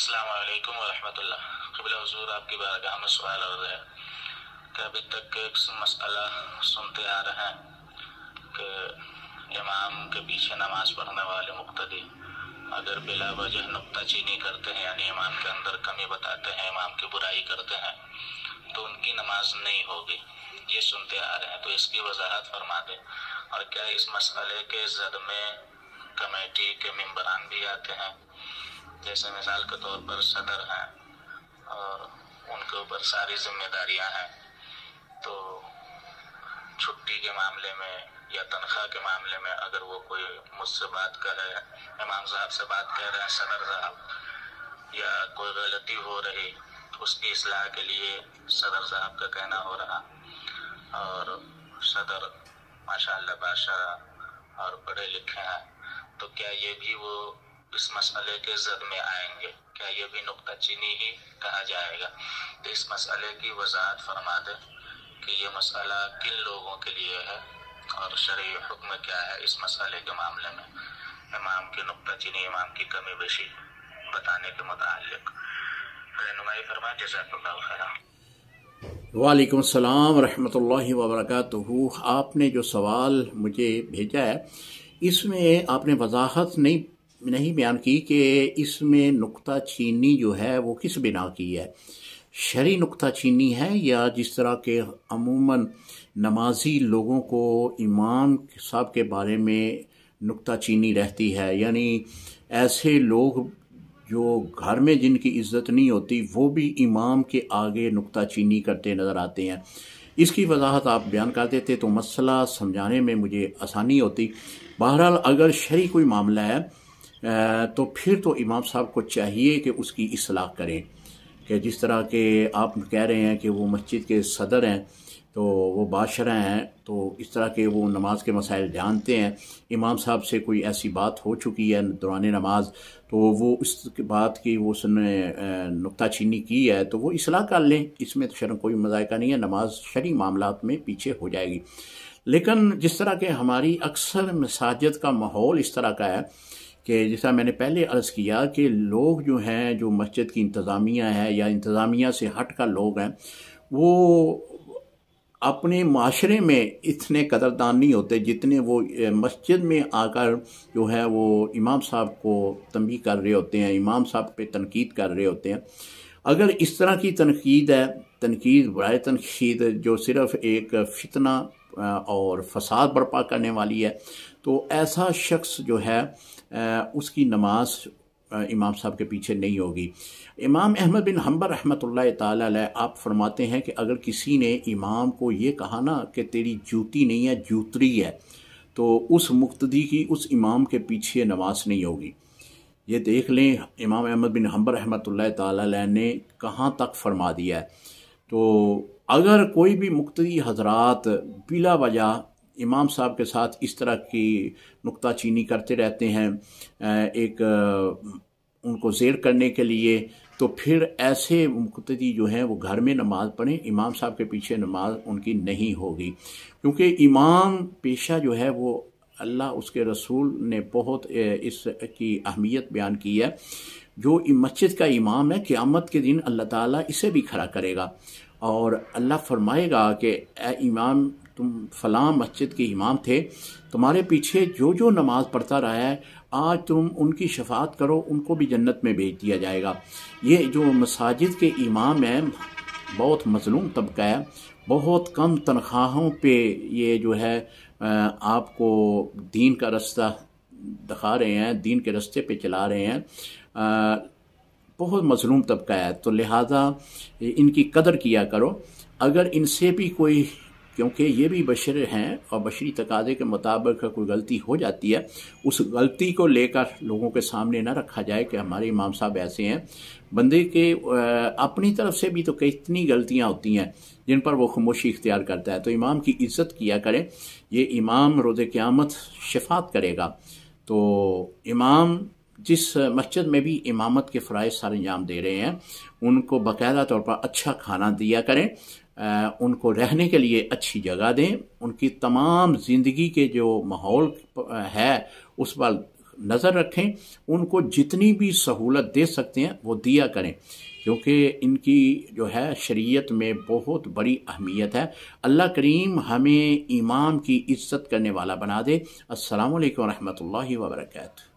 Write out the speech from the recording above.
अस्सलाम वालेकुम वरहमतुल्लाह। क़िबला हुज़ूर आपकी बारगाह में सवाल अर्ज़ है कि अभी तक एक मसला सुनते आ रहे हैं कि इमाम के पीछे नमाज पढ़ने वाले मुक़्तदी अगर बिला वजह नुक्ताचीनी करते हैं, यानी इमाम के अंदर कमी बताते हैं, इमाम की बुराई करते हैं, तो उनकी नमाज नहीं होगी। ये सुनते आ रहे हैं, तो इसकी वजाहत फरमा दें। और क्या इस मसले के ज़द में कमेटी के मेंबरान भी आते हैं? जैसे मिसाल के तौर पर सदर हैं और उनके ऊपर सारी जिम्मेदारियां हैं, तो छुट्टी के मामले में या तनख्वाह के मामले में अगर वो कोई मुझसे बात करे, इमाम साहब से बात कह रहे हैं सदर साहब, या कोई गलती हो रही उसकी इस्लाह के लिए सदर साहब का कहना हो रहा, और सदर माशाअल्लाह बादशाह और पढ़े लिखे हैं, तो क्या ये भी वो इस मसले के जद में आएंगे? क्या ये भी नुक्ताचीनी ही कहा जाएगा? तो इस मसले की वजाहत फरमा दे कि ये मसला किन लोगों के लिए है और शरई हुक्म क्या है इस मसले के मामले में, इमाम की नुक्ताचीनी, इमाम की कमी बेशी बताने के मुताल्लिक रहनुमाई फरमाएं। जज़ाकल्लाहु खैर। वालेकुम सलाम रहमतुल्लाहि व बरकातुहू। आपने जो सवाल मुझे भेजा है इसमें आपने वजाहत नहीं बयान की कि इसमें नुक्ताचीनी जो है वो किस बिना की है, शरई नुक्ताचीनी है या जिस तरह के अमूमन नमाजी लोगों को इमाम साहब के बारे में नुक्ताचीनी रहती है, यानी ऐसे लोग जो घर में जिनकी इज्जत नहीं होती वो भी इमाम के आगे नुक्ताचीनी करते नज़र आते हैं। इसकी वजाहत आप बयान कर देते तो मसला समझाने में मुझे आसानी होती। बहरहाल अगर शरई कोई मामला है तो फिर तो इमाम साहब को चाहिए कि उसकी इस्लाह करें, कि जिस तरह के आप कह रहे हैं कि वो मस्जिद के सदर हैं, तो वो बादशाह हैं, तो इस तरह के वो नमाज के मसाइल जानते हैं, इमाम साहब से कोई ऐसी बात हो चुकी है दौरान नमाज, तो वो इस बात की वो उसने नुक्ताचीनी की है तो वो इस्लाह कर लें, इसमें तो शर्म कोई मज़ायका नहीं है, नमाज शरई मामलात में पीछे हो जाएगी। लेकिन जिस तरह के हमारी अक्सर मसाजिद का माहौल इस तरह का है कि जैसा मैंने पहले अर्ज़ किया कि लोग जो हैं, जो मस्जिद की इंतज़ामिया है या इंतज़ामिया से हट कर लोग हैं, वो अपने माशरे में इतने कदरदान नहीं होते जितने वो मस्जिद में आकर जो है वो इमाम साहब को तंबीह कर रहे होते हैं, इमाम साहब पे तनकीद कर रहे होते हैं। अगर इस तरह की तनकीद है, तनकीद बराए तनकीद जो सिर्फ़ एक फितना और फसाद बर्पा करने वाली है, तो ऐसा शख्स जो है उसकी नमाज इमाम साहब के पीछे नहीं होगी। इमाम अहमद बिन हंबल रहमतुल्लाह ताला अलैह आप फरमाते हैं कि अगर किसी ने इमाम को ये कहा ना कि तेरी जूती नहीं है जूतरी है, तो उस मुक्तदी की उस इमाम के पीछे नमाज नहीं होगी। ये देख लें इमाम अहमद बिन हंबल रहमतुल्लाह ताला अलैह ने कहाँ तक फरमा दिया है। तो अगर कोई भी मुक्तदी हजरात बिला वजह इमाम साहब के साथ इस तरह की नुक्ताचीनी करते रहते हैं एक उनको ज़ेर करने के लिए, तो फिर ऐसे मुक्तदी जो हैं वो घर में नमाज पढ़ें, इमाम साहब के पीछे नमाज उनकी नहीं होगी। क्योंकि इमाम पेशा जो है वो अल्लाह उसके रसूल ने बहुत इसकी अहमियत बयान की है। जो मस्जिद का इमाम है क़यामत के दिन अल्लाह ताला इसे भी खड़ा करेगा और अल्लाह फरमाएगा कि ए इमाम, तुम फ़लाँ मस्जिद के इमाम थे, तुम्हारे पीछे जो जो नमाज पढ़ता रहा है आज तुम उनकी शफाअत करो, उनको भी जन्नत में भेज दिया जाएगा। ये जो मसाजिद के इमाम हैं बहुत मज़लूम तबका है, बहुत कम तनख्वाहों पे ये जो है आपको दीन का रास्ता दिखा रहे हैं, दीन के रास्ते पे चला रहे हैं, बहुत मज़लूम तबका है। तो लिहाजा इनकी कदर किया करो। अगर इनसे भी कोई, क्योंकि ये भी बशर हैं और बशरी तकाज़े के मुताबिक कोई गलती हो जाती है, उस गलती को लेकर लोगों के सामने ना रखा जाए कि हमारे इमाम साहब ऐसे हैं। बंदे के अपनी तरफ से भी तो कितनी गलतियां होती हैं जिन पर वो खामोशी इख्तियार करता है। तो इमाम की इज़्ज़त किया करें, ये इमाम रोज़े क़यामत शफाअत करेगा। तो इमाम जिस मस्जिद में भी इमामत के फ़राइज़ सर अंजाम दे रहे हैं उनको बाकायदा तौर पर अच्छा खाना दिया करें, उनको रहने के लिए अच्छी जगह दें, उनकी तमाम ज़िंदगी के जो माहौल है उस पर नज़र रखें, उनको जितनी भी सहूलत दे सकते हैं वो दिया करें, क्योंकि इनकी जो है शरीयत में बहुत बड़ी अहमियत है। अल्लाह करीम हमें ईमान की इज्जत करने वाला बना दे। अस्सलामु अलैकुम रहमतुल्लाहि व बरकातहू।